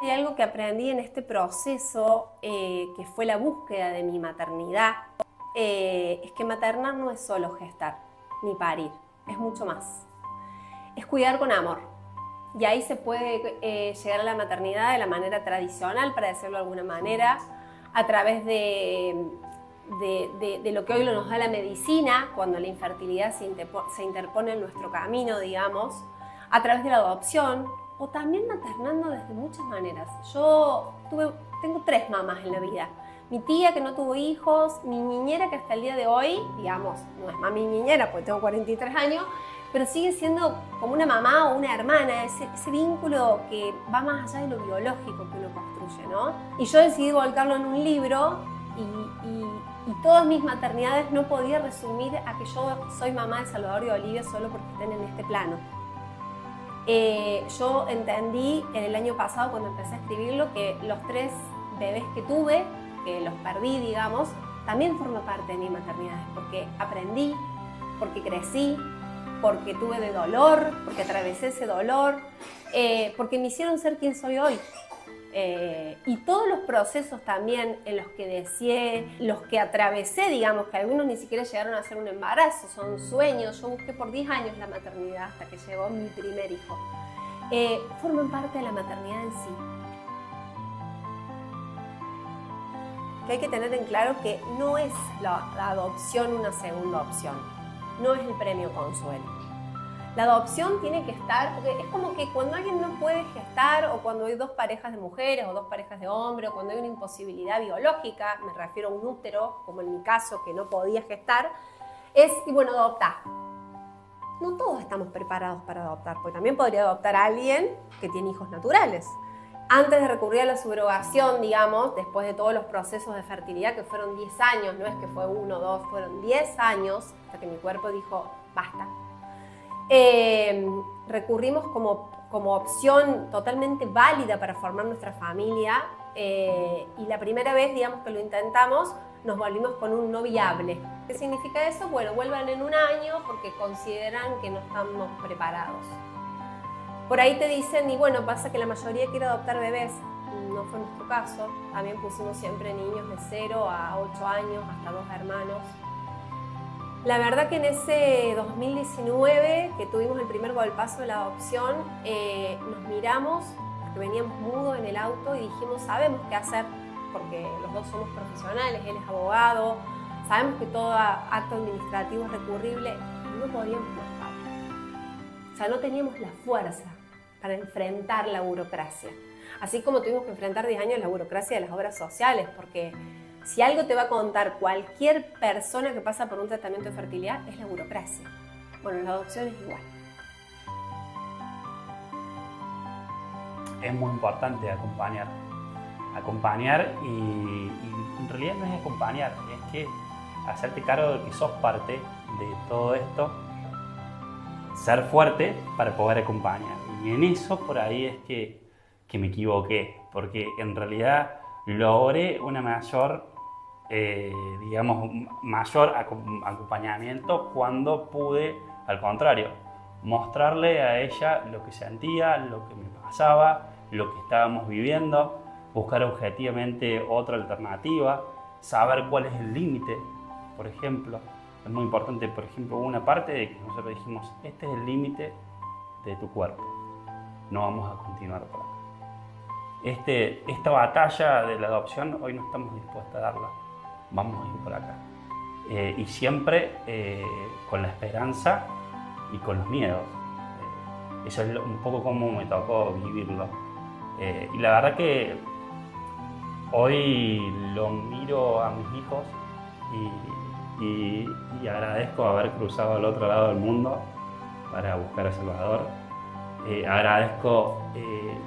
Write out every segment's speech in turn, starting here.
Hay algo que aprendí en este proceso, que fue la búsqueda de mi maternidad, es que maternar no es solo gestar ni parir, es mucho más. Es cuidar con amor. Y ahí se puede llegar a la maternidad de la manera tradicional, para decirlo de alguna manera, a través de lo que hoy nos da la medicina, cuando la infertilidad se interpone en nuestro camino, digamos, a través de la adopción, o también maternando desde muchas maneras. Tengo 3 mamás en la vida. Mi tía, que no tuvo hijos, mi niñera, que hasta el día de hoy, digamos, no es mami niñera porque tengo 43 años, pero sigue siendo como una mamá o una hermana, ese vínculo que va más allá de lo biológico que uno construye, ¿no? Y yo decidí volcarlo en un libro y todas mis maternidades no podía resumir a que yo soy mamá de Salvador y Olivia solo porque estén en este plano. Yo entendí en el año pasado, cuando empecé a escribirlo, que los 3 bebés que tuve, que los perdí, digamos, también forman parte de mi maternidad, porque aprendí, porque crecí, porque tuve de dolor, porque atravesé ese dolor, porque me hicieron ser quien soy hoy. Y todos los procesos también en los que deseé, los que atravesé, digamos, que algunos ni siquiera llegaron a ser un embarazo, son sueños. Yo busqué por 10 años la maternidad hasta que llegó mi primer hijo. Forman parte de la maternidad en sí. Que hay que tener en claro que no es la adopción una segunda opción, no es el premio consuelo. La adopción tiene que estar, porque es como que cuando alguien no puede gestar, o cuando hay 2 parejas de mujeres o 2 parejas de hombres, o cuando hay una imposibilidad biológica, me refiero a un útero, como en mi caso, que no podía gestar, y bueno, adoptar. No todos estamos preparados para adoptar, porque también podría adoptar a alguien que tiene hijos naturales. Antes de recurrir a la subrogación, digamos, después de todos los procesos de fertilidad, que fueron 10 años, no es que fue 1 o 2, fueron 10 años, hasta que mi cuerpo dijo, basta. Recurrimos como opción totalmente válida para formar nuestra familia, y la primera vez, digamos, que lo intentamos, nos volvimos con un no viable. ¿Qué significa eso? Bueno, vuelvan en un año porque consideran que no estamos preparados. Por ahí te dicen, y bueno, pasa que la mayoría quiere adoptar bebés. No fue nuestro caso. También pusimos siempre niños de 0 a 8 años, hasta 2 hermanos. La verdad que en ese 2019, que tuvimos el primer golpazo de la adopción, nos miramos, porque veníamos mudos en el auto, y dijimos, sabemos qué hacer, porque los 2 somos profesionales, él es abogado, sabemos que todo acto administrativo es recurrible, y no podíamos más, Pablo. O sea, no teníamos la fuerza para enfrentar la burocracia. Así como tuvimos que enfrentar 10 años la burocracia de las obras sociales, porque si algo te va a contar cualquier persona que pasa por un tratamiento de fertilidad, es la burocracia. Bueno, la adopción es igual. Es muy importante acompañar. Acompañar y en realidad no es acompañar, es que hacerte cargo de que sos parte de todo esto, ser fuerte para poder acompañar. Y en eso por ahí es que me equivoqué, porque en realidad logré una mayor acompañamiento cuando pude, al contrario, mostrarle a ella lo que sentía, lo que me pasaba, lo que estábamos viviendo, buscar objetivamente otra alternativa, saber cuál es el límite, por ejemplo. Es muy importante, por ejemplo, una parte de que nosotros dijimos, este es el límite de tu cuerpo, no vamos a continuar por acá. Esta batalla de la adopción hoy no estamos dispuestos a darla, vamos a ir por acá. Y siempre con la esperanza y con los miedos. Eso es un poco como me tocó vivirlo. Y la verdad que hoy lo miro a mis hijos y agradezco haber cruzado al otro lado del mundo para buscar a Salvador. Agradezco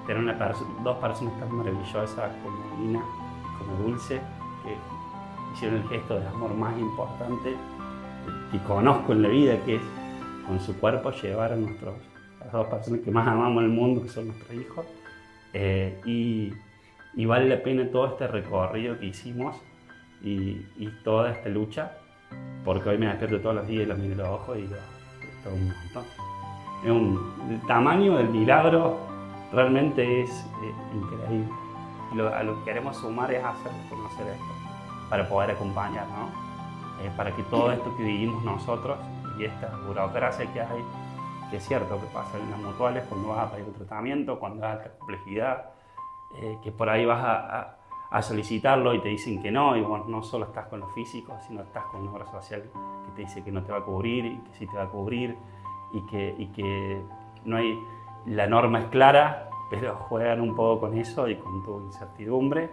tener 2 personas tan maravillosas como Nina y como Dulce, que hicieron el gesto de amor más importante que conozco en la vida, que es con su cuerpo llevar a las 2 personas que más amamos en el mundo, que son nuestros hijos. Y vale la pena todo este recorrido que hicimos y toda esta lucha, porque hoy me despierto todos los días y los miro a los ojos y digo, esto es un montón. Es el tamaño del milagro realmente es increíble. A lo que queremos sumar es hacer conocer esto, para poder acompañar, ¿no? Para que todo esto que vivimos nosotros y esta burocracia que hay, que es cierto que pasa en las mutuales cuando vas a pedir un tratamiento, cuando hay alta complejidad, que por ahí vas a solicitarlo y te dicen que no, y bueno, no solo estás con los físicos, sino estás con una obra social que te dice que no te va a cubrir y que sí te va a cubrir, y que no hay, la norma es clara, pero juegan un poco con eso y con tu incertidumbre.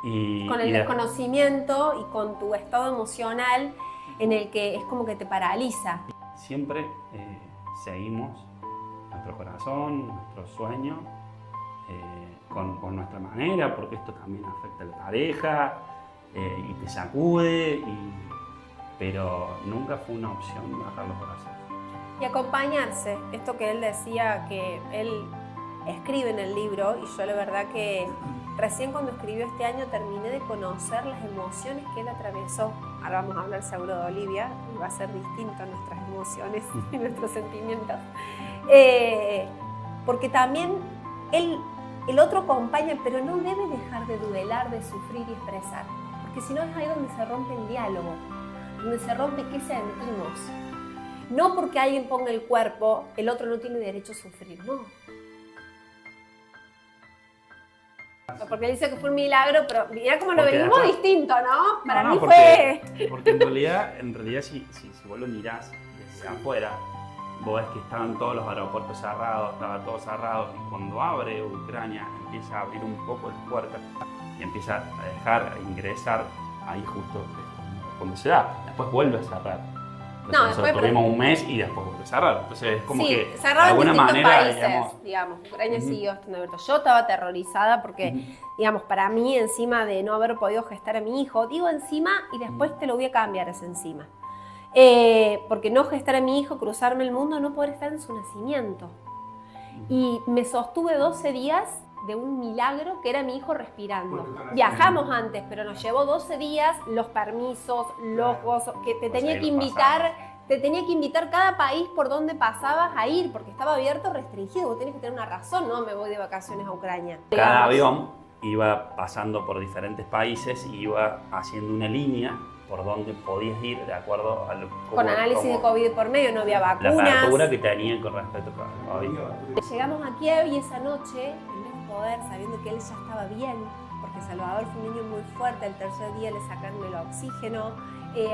Con el desconocimiento y con tu estado emocional en el que es como que te paraliza. Siempre seguimos nuestro corazón, nuestro sueño, con nuestra manera, porque esto también afecta a la pareja y te sacude, pero nunca fue una opción bajar los brazos. Y acompañarse, esto que él decía, que él escribe en el libro, y yo la verdad que recién cuando escribió este año terminé de conocer las emociones que él atravesó. Ahora vamos a hablar seguro de Olivia, y va a ser distinto nuestras emociones y nuestros sentimientos. Porque también el otro acompaña, pero no debe dejar de duelar, de sufrir y expresar. Porque si no es ahí donde se rompe el diálogo, donde se rompe qué sentimos. No porque alguien ponga el cuerpo, el otro no tiene derecho a sufrir, no. Porque él dice que fue un milagro, pero mira cómo lo venimos distinto, ¿no? Para mí fue... Porque en realidad si vos lo mirás desde afuera, vos ves que estaban todos los aeropuertos cerrados, estaba todo cerrado, y cuando abre Ucrania empieza a abrir un poco las puertas y empieza a dejar ingresar, ahí justo es cuando se da. Después vuelve a cerrar. Entonces nosotros tuvimos un mes y después vuelve a cerrar. Entonces es como que de alguna manera, países, digamos, Ucrania siguió estando abierto. Yo estaba aterrorizada porque, digamos, para mí encima de no haber podido gestar a mi hijo, digo encima y después te lo voy a cambiar ese encima. Porque no gestar a mi hijo, cruzarme el mundo, no poder estar en su nacimiento. Y me sostuve 12 días de un milagro que era mi hijo respirando. Viajamos antes, pero nos llevó 12 días, los permisos, los gozos, que te tenía que invitar cada país por donde pasabas a ir, porque estaba abierto, restringido. Vos tenés que tener una razón, no me voy de vacaciones a Ucrania. Cada avión iba pasando por diferentes países y iba haciendo una línea por donde podías ir de acuerdo a lo que... Con análisis de COVID por medio, no había vacunas. La apertura que tenían con respecto a COVID. Llegamos a Kiev y esa noche, en vez de poder, sabiendo que él ya estaba bien, porque Salvador fue un niño muy fuerte, al tercer día le sacaron el oxígeno,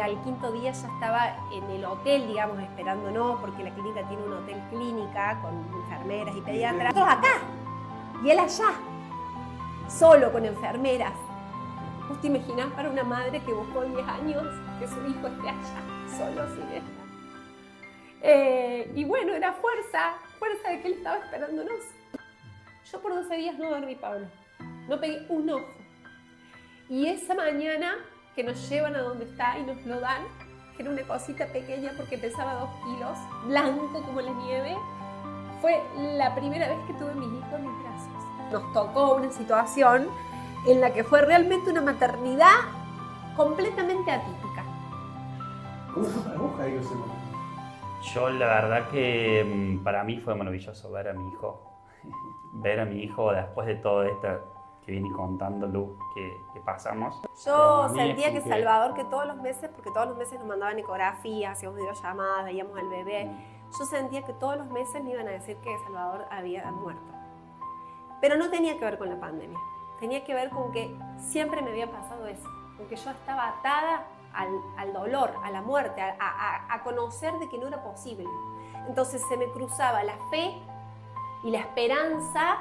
al quinto día ya estaba en el hotel, digamos, esperándonos, porque la clínica tiene un hotel clínica con enfermeras y pediatras. Nosotros acá, y él allá, solo con enfermeras. ¿Vos te imaginás para una madre que buscó 10 años que su hijo esté allá, solo, sin esta? Y bueno, era fuerza de que él estaba esperándonos. Yo por 12 días no dormí, Pablo. No pegué un ojo. Y esa mañana que nos llevan a donde está y nos lo dan, que era una cosita pequeña porque pesaba 2 kilos, blanco como la nieve, fue la primera vez que tuve a mis hijos en mis brazos. Nos tocó una situación en la que fue realmente una maternidad completamente atípica. ¿Cómo fue para vos, Jairo, ese momento? Yo la verdad que para mí fue maravilloso ver a mi hijo. Ver a mi hijo después de todo esto que viene contando Lu que pasamos. Yo sentía que Salvador, que todos los meses, porque todos los meses nos mandaban ecografías, hacíamos videollamadas, veíamos al bebé, yo sentía que todos los meses me iban a decir que Salvador había muerto. Pero no tenía que ver con la pandemia. Tenía que ver con que siempre me había pasado eso, con que yo estaba atada al dolor, a la muerte, a conocer de que no era posible. Entonces se me cruzaba la fe y la esperanza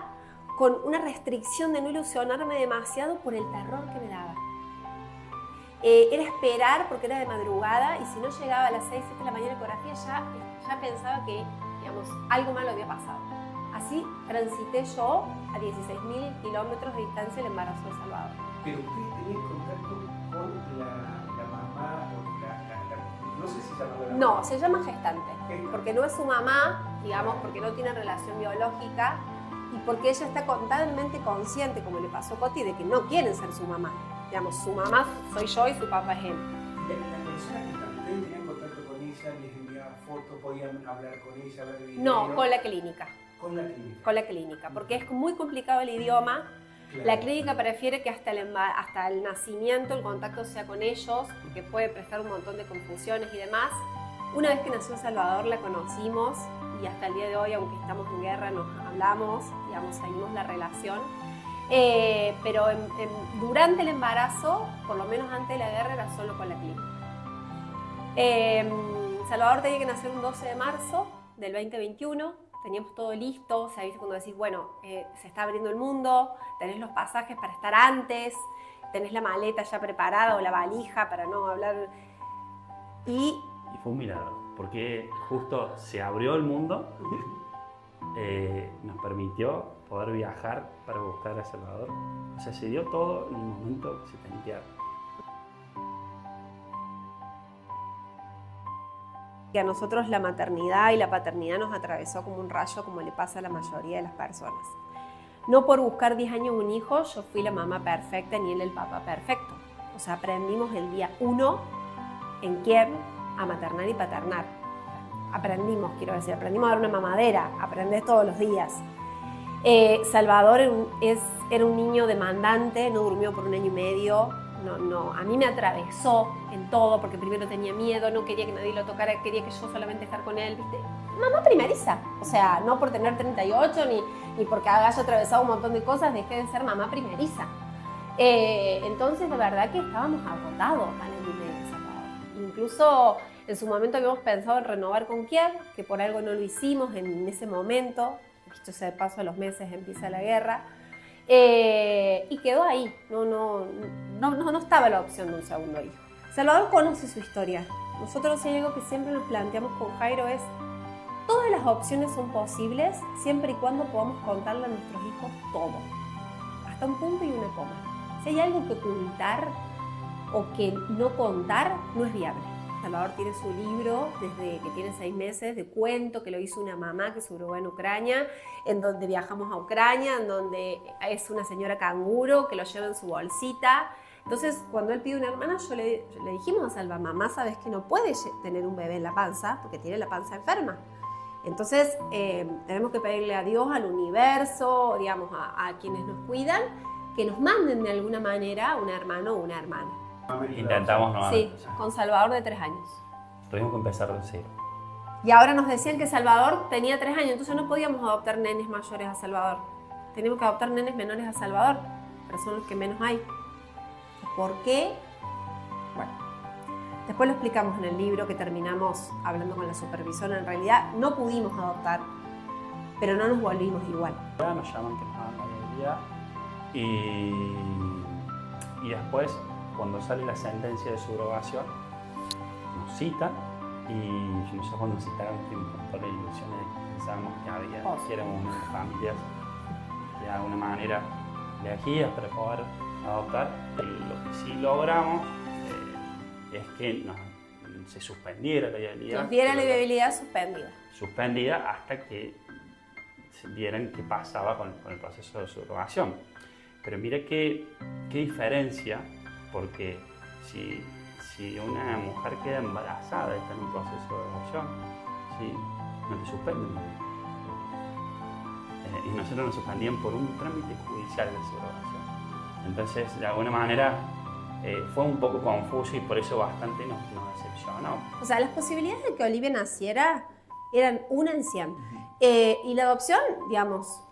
con una restricción de no ilusionarme demasiado por el terror que me daba. Era esperar porque era de madrugada y si no llegaba a las 6, 7 de la mañana la ecografía ya pensaba que, digamos, algo malo había pasado. Así transité yo a 16.000 kilómetros de distancia el embarazo de Salvador. Pero usted tenía contacto con la mamá o no sé si se llama la No, mamá. se llama gestante, porque no es su mamá, digamos, porque no tiene relación biológica y porque ella está totalmente consciente, como le pasó a Coti, de que no quieren ser su mamá. Digamos, su mamá soy yo y su papá es él. La persona que ustedes tenían contacto con ella, les enviaba fotos, podían hablar con ella, ver videos. No, con la clínica. Con la clínica. con la clínica, porque es muy complicado el idioma. Claro. La clínica prefiere que hasta el nacimiento el contacto sea con ellos, porque puede prestar un montón de confusiones y demás. Una vez que nació Salvador la conocimos y hasta el día de hoy, aunque estamos en guerra, nos hablamos, digamos, seguimos la relación. Pero durante el embarazo, por lo menos antes de la guerra, era solo con la clínica. Salvador tenía que nacer un 12 de marzo del 2021, teníamos todo listo, o sea, ¿viste? Cuando decís, bueno, se está abriendo el mundo, tenés los pasajes para estar antes, tenés la maleta ya preparada o la valija para no hablar. Y fue un milagro, porque justo se abrió el mundo, nos permitió poder viajar para buscar a Salvador. O sea, se dio todo en el momento que se tenía que dar. que a nosotros la maternidad y la paternidad nos atravesó como un rayo, como le pasa a la mayoría de las personas. No por buscar 10 años un hijo, yo fui la mamá perfecta ni él el papá perfecto. O sea, aprendimos el día 1 en Kiev a maternar y paternar. Aprendimos, quiero decir, aprendimos a dar una mamadera, aprendés todos los días. Salvador era un niño demandante, no durmió por 1 año y medio. No, a mí me atravesó en todo, porque primero tenía miedo, no quería que nadie lo tocara, quería que yo solamente estar con él, ¿viste? Mamá primeriza, o sea, no por tener 38 ni porque haya atravesado un montón de cosas, dejé de ser mamá primeriza. Entonces, de verdad que estábamos agotados al año y medio de Salvador. Incluso en su momento habíamos pensado en renovar con Kiev, que por algo no lo hicimos en ese momento, dicho sea de paso, a los meses empieza la guerra. Y quedó ahí, no estaba la opción de un segundo hijo. Salvador conoce su historia. Nosotros, hay algo que siempre nos planteamos con Jairo, es todas las opciones son posibles siempre y cuando podamos contarle a nuestros hijos todo, hasta un punto y una coma. Si hay algo que ocultar o que no contar, no es viable. Salvador tiene su libro desde que tiene 6 meses de cuento, que lo hizo una mamá que se graduó en Ucrania, en donde viajamos a Ucrania, en donde es una señora canguro que lo lleva en su bolsita. Entonces, cuando él pide una hermana, le dijimos a Salva, mamá, sabes que no puede tener un bebé en la panza porque tiene la panza enferma. Entonces, tenemos que pedirle a Dios, al universo, digamos, a quienes nos cuidan, que nos manden de alguna manera un hermano o una hermana. Intentamos nuevamente. Sí, con Salvador de 3 años. Tuvimos que empezar de cero. Y ahora nos decían que Salvador tenía 3 años, entonces no podíamos adoptar nenes mayores a Salvador. Teníamos que adoptar nenes menores a Salvador, pero son los que menos hay. ¿Por qué? Bueno, después lo explicamos en el libro, que terminamos hablando con la supervisora. En realidad no pudimos adoptar, pero no nos volvimos igual. Ya nos llaman que nos hagan la viabilidad y después, cuando sale la sentencia de subrogación, nos citan y nosotros cuando nos citaron fuimos con toda la ilusión de que pensábamos que éramos una familia de alguna manera elegidas para poder adoptar. Lo que sí logramos es que se suspendiera la viabilidad. Nos diera la viabilidad suspendida hasta que vieran qué pasaba con el proceso de subrogación. Pero mira qué diferencia, porque si una mujer queda embarazada y está en un proceso de adopción, no te suspenden. Y nosotros nos suspendían por un trámite judicial de subrogación. Entonces, de alguna manera, fue un poco confuso y por eso bastante nos decepcionó. O sea, las posibilidades de que Olivia naciera eran 1 en 100. Y la adopción, digamos,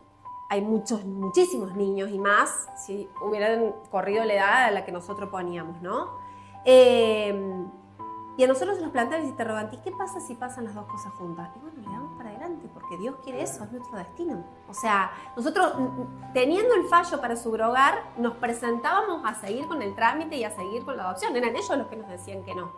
hay muchísimos niños y más si hubieran corrido la edad a la que nosotros poníamos, ¿no? Y a nosotros nos plantean ese interrogante, ¿y qué pasa si pasan las 2 cosas juntas? Y bueno, le damos para adelante, porque Dios quiere eso, es nuestro destino. O sea, nosotros, teniendo el fallo para subrogar, nos presentábamos a seguir con el trámite y a seguir con la adopción. Eran ellos los que nos decían que no.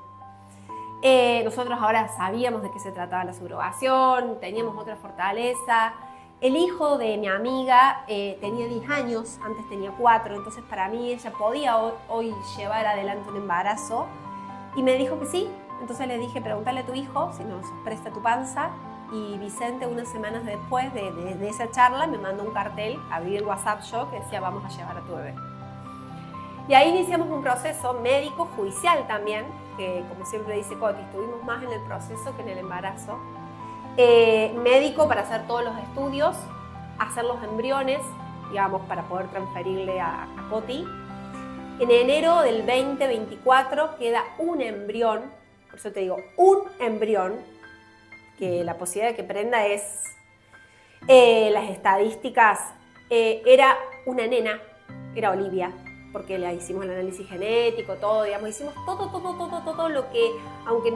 Nosotros ahora sabíamos de qué se trataba la subrogación, teníamos otra fortaleza. El hijo de mi amiga tenía 10 años, antes tenía 4, entonces para mí ella podía hoy llevar adelante un embarazo y me dijo que sí. Entonces le dije, pregúntale a tu hijo si nos presta tu panza, y Vicente, unas semanas después de esa charla, me mandó un cartel, abrí el WhatsApp yo, que decía vamos a llevar a tu bebé. Y ahí iniciamos un proceso médico, judicial también, que como siempre dice Coti, estuvimos más en el proceso que en el embarazo. médico para hacer todos los estudios, hacer los embriones, digamos, para poder transferirle a Coti. En enero del 2024 queda un embrión, por eso te digo, un embrión, que la posibilidad de que prenda es, las estadísticas, era una nena, era Olivia, porque le hicimos el análisis genético, todo, digamos, hicimos todo lo que, aunque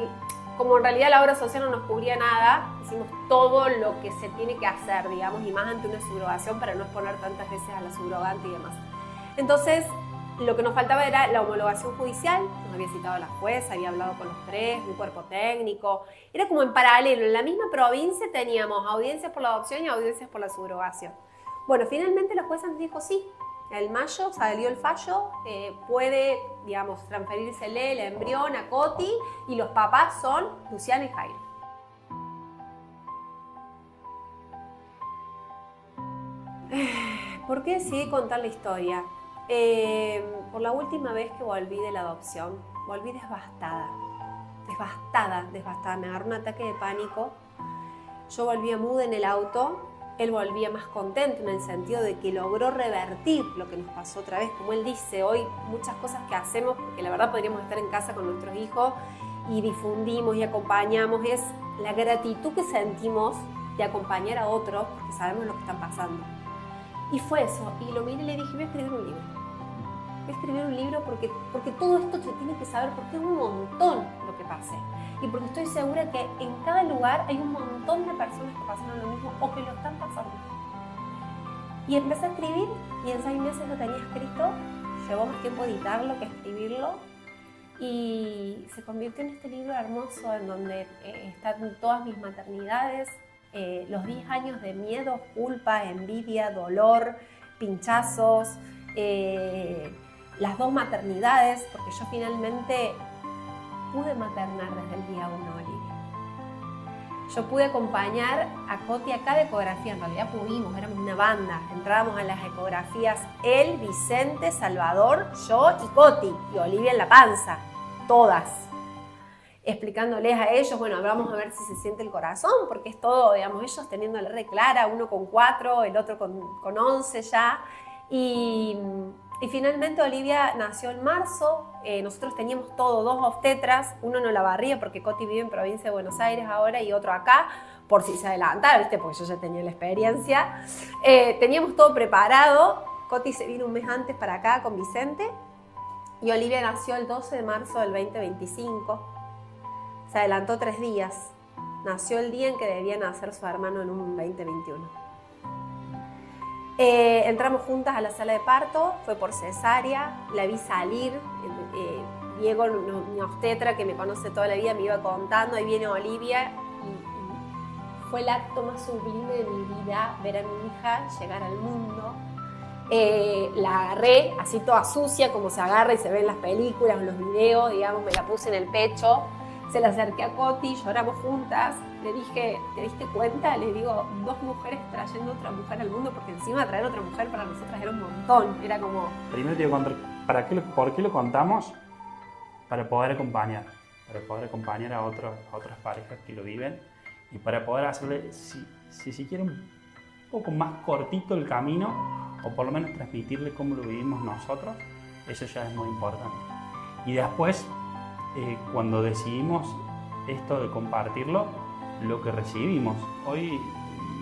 como en realidad la obra social no nos cubría nada, hicimos todo lo que se tiene que hacer, digamos, y más ante una subrogación para no exponer tantas veces a la subrogante y demás. Entonces, lo que nos faltaba era la homologación judicial, nos había citado la jueza, había hablado con los tres, un cuerpo técnico, era como en paralelo, en la misma provincia teníamos audiencias por la adopción y audiencias por la subrogación. Bueno, finalmente la jueza nos dijo sí, en mayo salió el fallo, puede, digamos, transferírsele el embrión a Coti y los papás son Luciana y Jairo. ¿Por qué decidí contar la historia? Por la última vez que volví de la adopción, volví devastada, me agarró un ataque de pánico. Yo volvía muda en el auto, él volvía más contento en el sentido de que logró revertir lo que nos pasó otra vez. Como él dice, hoy muchas cosas que hacemos, porque la verdad podríamos estar en casa con nuestros hijos y difundimos y acompañamos, es la gratitud que sentimos de acompañar a otros porque sabemos lo que están pasando. Y fue eso, y lo miré y le dije, voy a escribir un libro. Voy a escribir un libro porque todo esto se tiene que saber, porque es un montón lo que pasé. Y porque estoy segura que en cada lugar hay un montón de personas que pasaron lo mismo o que lo están pasando. Y empecé a escribir y en 6 meses lo tenía escrito. Llevó más tiempo editarlo que escribirlo. Y se convirtió en este libro hermoso en donde están todas mis maternidades, los 10 años de miedo, culpa, envidia, dolor, pinchazos, las 2 maternidades, porque yo finalmente pude maternar desde el día 1, Olivia. Yo pude acompañar a Coti a cada ecografía, en realidad pudimos, éramos una banda, entrábamos a las ecografías él, Vicente, Salvador, yo y Coti, y Olivia en la panza, todas, explicándoles a ellos, bueno, vamos a ver si se siente el corazón, porque es todo, digamos, ellos teniendo la R clara, uno con 4, el otro con 11 ya, y finalmente Olivia nació en marzo. Nosotros teníamos todo, 2 obstetras, uno en Olavarría porque Coti vive en provincia de Buenos Aires ahora y otro acá, por si se adelantaba, ¿viste? Porque yo ya tenía la experiencia. Teníamos todo preparado, Coti se vino un mes antes para acá con Vicente y Olivia nació el 12 de marzo del 2025, se adelantó 3 días, nació el día en que debía nacer su hermano en un 2021. Entramos juntas a la sala de parto, fue por cesárea, la vi salir, Diego, mi obstetra que me conoce toda la vida, me iba contando, ahí viene Olivia y fue el acto más sublime de mi vida ver a mi hija llegar al mundo. La agarré así toda sucia como se agarra y se ve en las películas, en los videos, digamos, me la puse en el pecho, se la acerqué a Coti, lloramos juntas. Le dije, ¿te diste cuenta? Le digo, 2 mujeres trayendo otra mujer al mundo, porque encima traer otra mujer para nosotras era un montón. Era como... Primero te voy a contar, ¿por qué lo contamos? Para poder acompañar a otras parejas que lo viven y para poder hacerle, si quieren, un poco más cortito el camino o por lo menos transmitirle cómo lo vivimos nosotros. Eso ya es muy importante. Y después, cuando decidimos esto de compartirlo, lo que recibimos. Hoy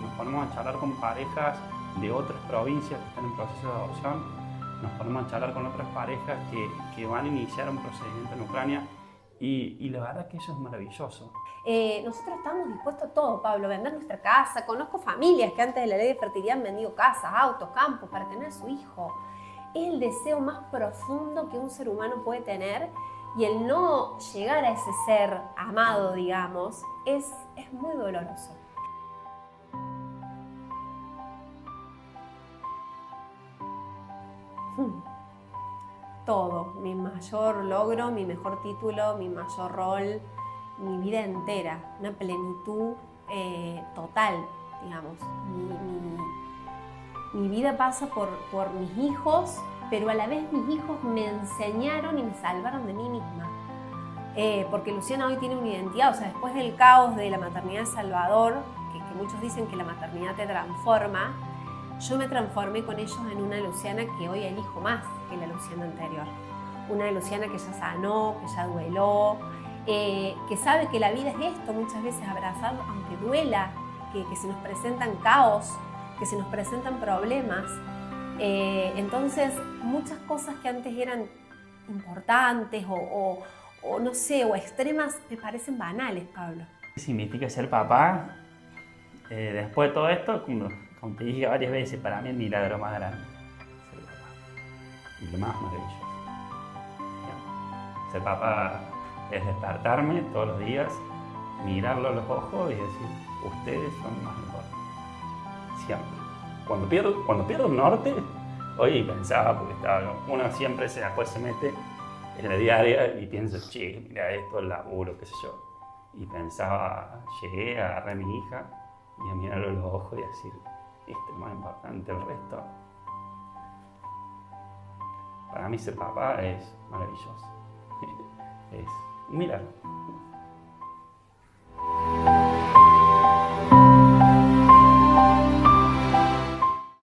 nos ponemos a charlar con parejas de otras provincias que están en proceso de adopción, nos ponemos a charlar con otras parejas que van a iniciar un procedimiento en Ucrania y la verdad que eso es maravilloso. Nosotros estamos dispuestos a todo, Pablo, a vender nuestra casa. Conozco familias que antes de la ley de fertilidad han vendido casas, autos, campos para tener a su hijo. Es el deseo más profundo que un ser humano puede tener. Y el no llegar a ese ser amado, digamos, es muy doloroso. Todo, mi mayor logro, mi mejor título, mi mayor rol, mi vida entera, una plenitud total, digamos. Mi vida pasa por mis hijos, pero a la vez mis hijos me enseñaron y me salvaron de mí misma. porque Luciana hoy tiene una identidad, o sea, después del caos de la maternidad de Salvador, que muchos dicen que la maternidad te transforma, yo me transformé con ellos en una Luciana que hoy elijo más que la Luciana anterior. Una Luciana que ya sanó, que ya dueló, que sabe que la vida es esto, muchas veces abrazar aunque duela, que se nos presentan caos, que se nos presentan problemas. Entonces, muchas cosas que antes eran importantes o no sé, o extremas, me parecen banales, Pablo. ¿Qué significa ser papá? Después de todo esto, como te dije varias veces, para mí el milagro más grande ser papá. Y lo más maravilloso. Ser papá es despertarme todos los días, mirarlo a los ojos y decir, ustedes son más importantes. Siempre. Cuando pierdo el norte, hoy pensaba, porque uno siempre después se mete en la diaria y piensa, che, mira esto, el laburo, qué sé yo. Y pensaba, llegué, agarré a mi hija y a mirarlo a los ojos y decir, esto es lo más importante, el resto. Para mí ser papá es maravilloso. Es un milagro.